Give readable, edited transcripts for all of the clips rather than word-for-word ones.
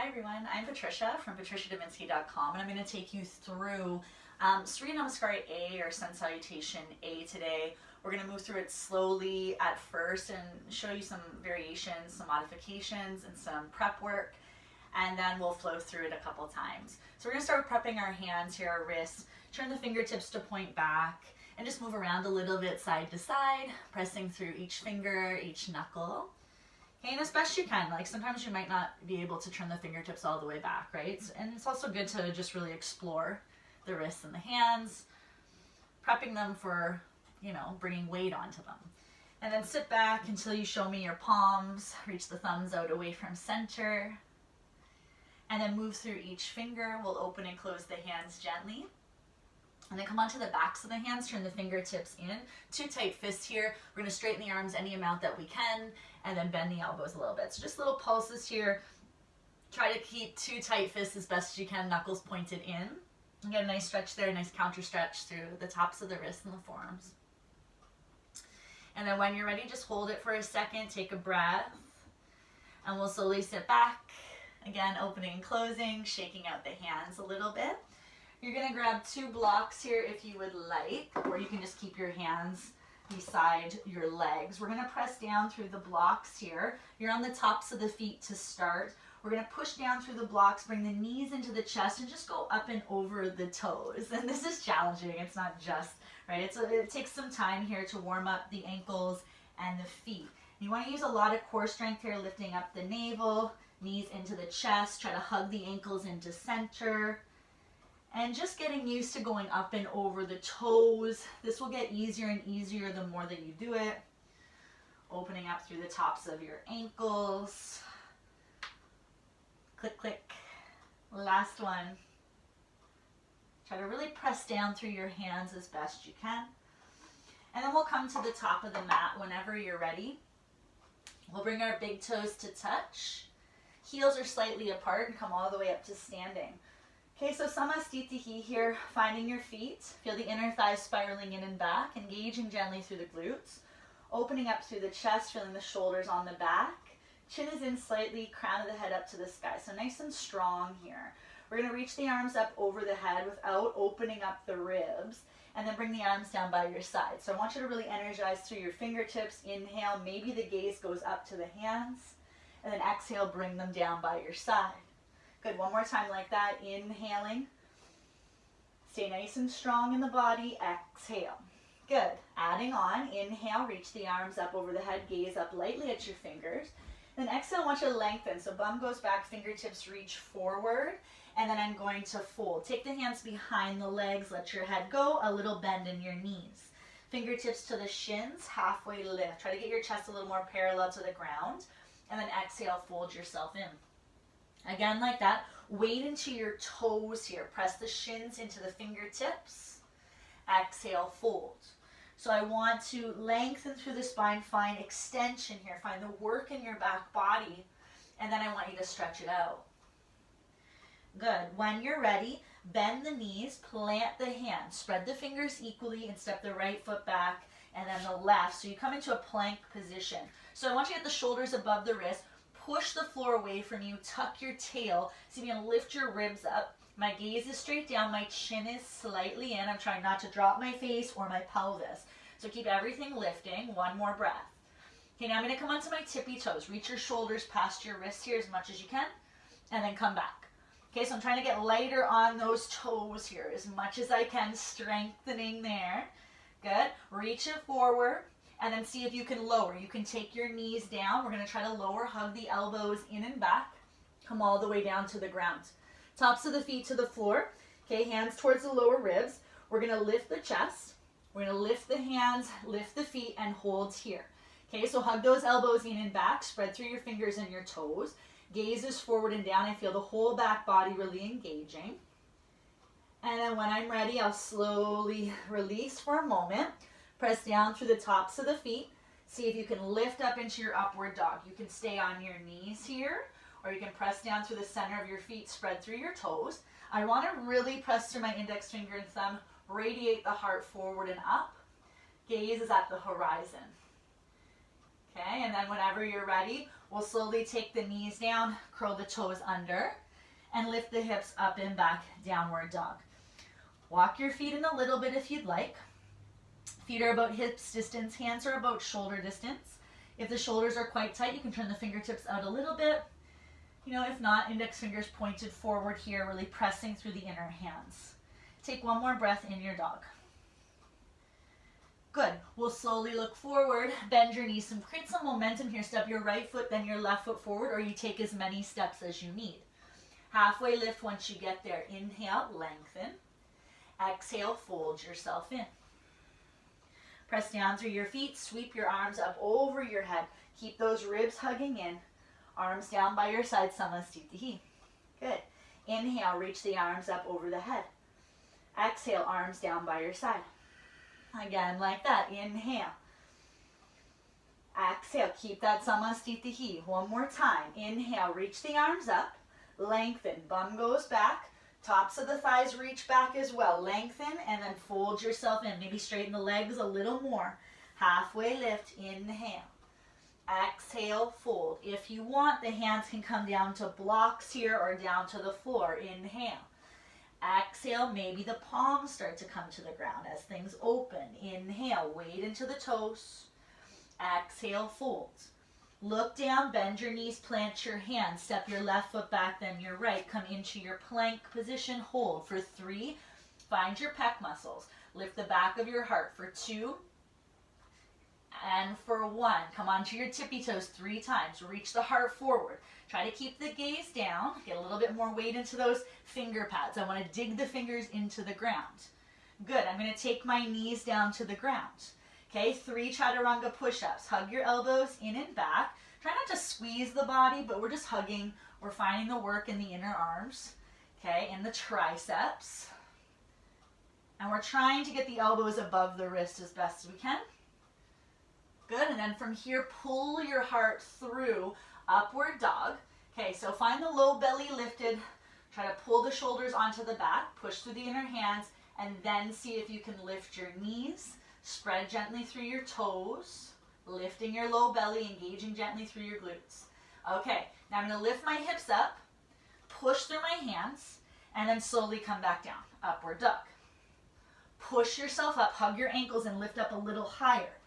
Hi everyone, I'm Patricia from patriciadaminsky.com, and I'm going to take you through Surya Namaskar A or Sun Salutation A today. We're going to move through it slowly at first and show you some variations, some modifications, and some prep work, and then we'll flow through it a couple times. So we're going to start with prepping our hands here, our wrists, turn the fingertips to point back, and just move around a little bit side to side, pressing through each finger, each knuckle. Okay, and as best you can, like sometimes you might not be able to turn the fingertips all the way back, right? And it's also good to just really explore the wrists and the hands, prepping them for, bringing weight onto them. And then sit back until you show me your palms, reach the thumbs out away from center, and then move through each finger. We'll open and close the hands gently. And then come onto the backs of the hands, turn the fingertips in. Two tight fists here. We're gonna straighten the arms any amount that we can, and then bend the elbows a little bit. So just little pulses here. Try to keep two tight fists as best as you can, knuckles pointed in. And get a nice stretch there, a nice counter stretch through the tops of the wrists and the forearms. And then when you're ready, just hold it for a second, take a breath, and we'll slowly sit back. Again, opening and closing, shaking out the hands a little bit. You're going to grab two blocks here if you would like, or you can just keep your hands beside your legs. We're going to press down through the blocks here. You're on the tops of the feet to start. We're going to push down through the blocks, bring the knees into the chest, and just go up and over the toes. And this is challenging. It's not just, right? It takes some time here to warm up the ankles and the feet. You want to use a lot of core strength here, lifting up the navel, knees into the chest. Try to hug the ankles into center. And just getting used to going up and over the toes. This will get easier and easier the more that you do it. Opening up through the tops of your ankles. Click, click. Last one. Try to really press down through your hands as best you can. And then we'll come to the top of the mat whenever you're ready. We'll bring our big toes to touch. Heels are slightly apart and come all the way up to standing. Okay, so Samastitihi here, finding your feet. Feel the inner thighs spiraling in and back, engaging gently through the glutes. Opening up through the chest, feeling the shoulders on the back. Chin is in slightly, crown of the head up to the sky. So nice and strong here. We're going to reach the arms up over the head without opening up the ribs. And then bring the arms down by your side. So I want you to really energize through your fingertips. Inhale, maybe the gaze goes up to the hands. And then exhale, bring them down by your side. Good, one more time like that, inhaling. Stay nice and strong in the body, exhale. Good, adding on, inhale, reach the arms up over the head, gaze up lightly at your fingers. Then exhale, I want you to lengthen, so bum goes back, fingertips reach forward, and then I'm going to fold. Take the hands behind the legs, let your head go, a little bend in your knees. Fingertips to the shins, halfway lift. Try to get your chest a little more parallel to the ground, and then exhale, fold yourself in. Again, like that, weight into your toes here. Press the shins into the fingertips. Exhale, fold. So I want to lengthen through the spine, find extension here, find the work in your back body, and then I want you to stretch it out. Good. When you're ready, bend the knees, plant the hands, spread the fingers equally, and step the right foot back, and then the left. So you come into a plank position. So I want you to get the shoulders above the wrist. Push the floor away from you, tuck your tail. See if you can lift your ribs up. My gaze is straight down, my chin is slightly in. I'm trying not to drop my face or my pelvis. So keep everything lifting. One more breath. Okay, now I'm going to come onto my tippy toes. Reach your shoulders past your wrists here as much as you can, and then come back. Okay, so I'm trying to get lighter on those toes here as much as I can, strengthening there. Good. Reach it forward. And then see if you can lower. You can take your knees down. We're going to try to lower, hug the elbows in and back. Come all the way down to the ground. Tops of the feet to the floor. Okay, hands towards the lower ribs. We're going to lift the chest. We're going to lift the hands, lift the feet, and hold here. Okay, so hug those elbows in and back. Spread through your fingers and your toes. Gaze is forward and down. I feel the whole back body really engaging. And then when I'm ready, I'll slowly release for a moment. Press down through the tops of the feet. See if you can lift up into your upward dog. You can stay on your knees here, or you can press down through the center of your feet, spread through your toes. I want to really press through my index finger and thumb, radiate the heart forward and up. Gaze is at the horizon. Okay, and then whenever you're ready, We'll slowly take the knees down, curl the toes under, and lift the hips up and back, downward dog. Walk your feet in a little bit if you'd like. Feet are about hips distance, hands are about shoulder distance. If the shoulders are quite tight, you can turn the fingertips out a little bit. If not, index fingers pointed forward here, really pressing through the inner hands. Take one more breath in your dog. Good. We'll slowly look forward, bend your knees, and create some momentum here. Step your right foot, then your left foot forward, or you take as many steps as you need. Halfway lift once you get there. Inhale, lengthen. Exhale, fold yourself in. Press down through your feet, sweep your arms up over your head. Keep those ribs hugging in. Arms down by your side, Salutation. Good. Inhale, reach the arms up over the head. Exhale, arms down by your side. Again, like that. Inhale. Exhale, keep that Salutation. One more time. Inhale, reach the arms up. Lengthen, bum goes back. Tops of the thighs reach back as well. Lengthen and then fold yourself in. Maybe straighten the legs a little more. Halfway lift. Inhale. Exhale, fold. If you want, the hands can come down to blocks here or down to the floor. Inhale. Exhale, maybe the palms start to come to the ground as things open. Inhale, weight into the toes. Exhale, fold. Look down, bend your knees, plant your hands. Step your left foot back, then your right. Come into your plank position. Hold for 3. Find your pec muscles. Lift the back of your heart for 2. And for 1. Come onto your tippy toes 3 times. Reach the heart forward. Try to keep the gaze down. Get a little bit more weight into those finger pads. I want to dig the fingers into the ground. Good. I'm going to take my knees down to the ground. Okay, 3 chaturanga push-ups. Hug your elbows in and back. Try not to squeeze the body, but we're just hugging. We're finding the work in the inner arms. Okay, in the triceps. And we're trying to get the elbows above the wrist as best as we can. Good, and then from here, pull your heart through upward dog. Okay, so find the low belly lifted. Try to pull the shoulders onto the back. Push through the inner hands, and then see if you can lift your knees. Spread gently through your toes, lifting your low belly, engaging gently through your glutes. Okay, now I'm going to lift my hips up, push through my hands, and then slowly come back down. Upward dog. Push yourself up, hug your ankles, and lift up a little higher.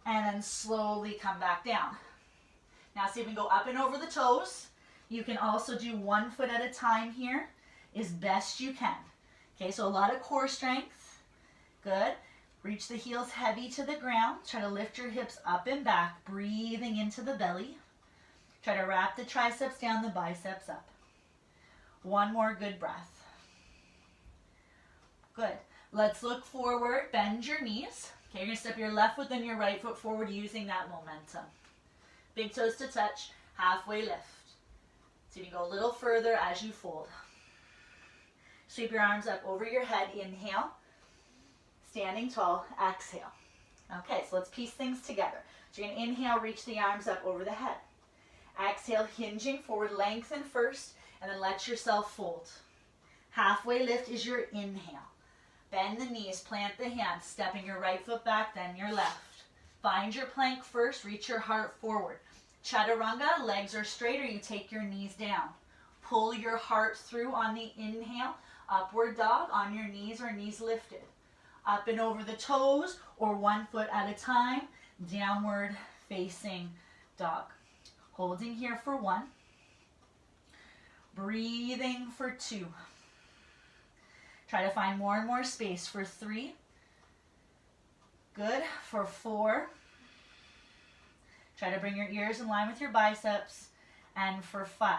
And then slowly come back down. Now see if we can go up and over the toes. You can also do 1 foot at a time here, as best you can. Okay, so a lot of core strength. Good. Reach the heels heavy to the ground. Try to lift your hips up and back, breathing into the belly. Try to wrap the triceps down, the biceps up. 1 more good breath. Good. Let's look forward. Bend your knees. Okay, you're going to step your left foot, then your right foot forward using that momentum. Big toes to touch. Halfway lift. So you can go a little further as you fold. Sweep your arms up over your head. Inhale. Standing tall, exhale. Okay, so let's piece things together. So you're going to inhale, reach the arms up over the head. Exhale, hinging forward, lengthen first, and then let yourself fold. Halfway lift is your inhale. Bend the knees, plant the hands, stepping your right foot back, then your left. Find your plank first, reach your heart forward. Chaturanga, legs are straight or you take your knees down. Pull your heart through on the inhale, upward dog on your knees or knees lifted. Up and over the toes or 1 foot at a time, downward facing dog. Holding here for 1. Breathing for 2. Try to find more and more space for 3. Good. For 4. Try to bring your ears in line with your biceps. And for 5.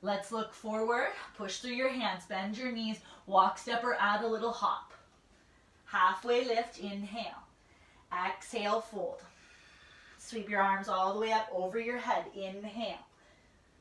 Let's look forward. Push through your hands. Bend your knees. Walk, step, or add a little hop. Halfway lift, inhale. Exhale, fold. Sweep your arms all the way up over your head. Inhale.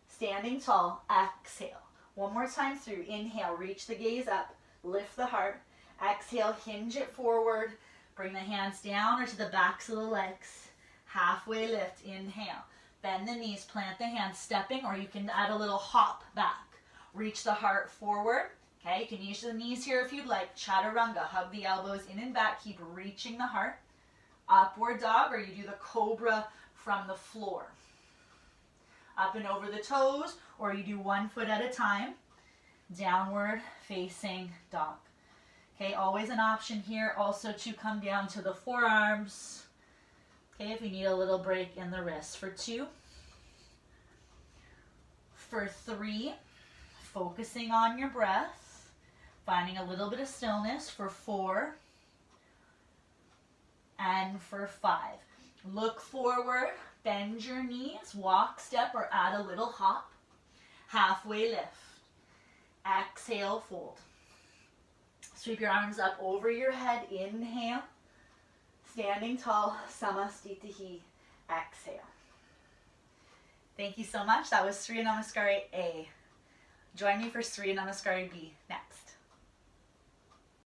Standing tall, exhale. 1 more time through. Inhale, reach the gaze up. Lift the heart. Exhale, hinge it forward. Bring the hands down or to the backs of the legs. Halfway lift, inhale. Bend the knees, plant the hands, stepping, or you can add a little hop back. Reach the heart forward. Okay, you can use the knees here if you'd like. Chaturanga, hug the elbows in and back. Keep reaching the heart. Upward dog, or you do the cobra from the floor. up and over the toes, or you do one foot at a time. Downward facing dog. Okay, always an option here also to come down to the forearms. Okay, if you need a little break in the wrist. For 2. For 3, focusing on your breath, finding a little bit of stillness. For 4. And for 5. Look forward, bend your knees, walk, step, or add a little hop. Halfway lift. Exhale, fold. Sweep your arms up over your head. Inhale. Standing tall, Samastitihi. Exhale. Thank you so much. That was Surya Namaskar A. Join me for Surya Namaskar B next.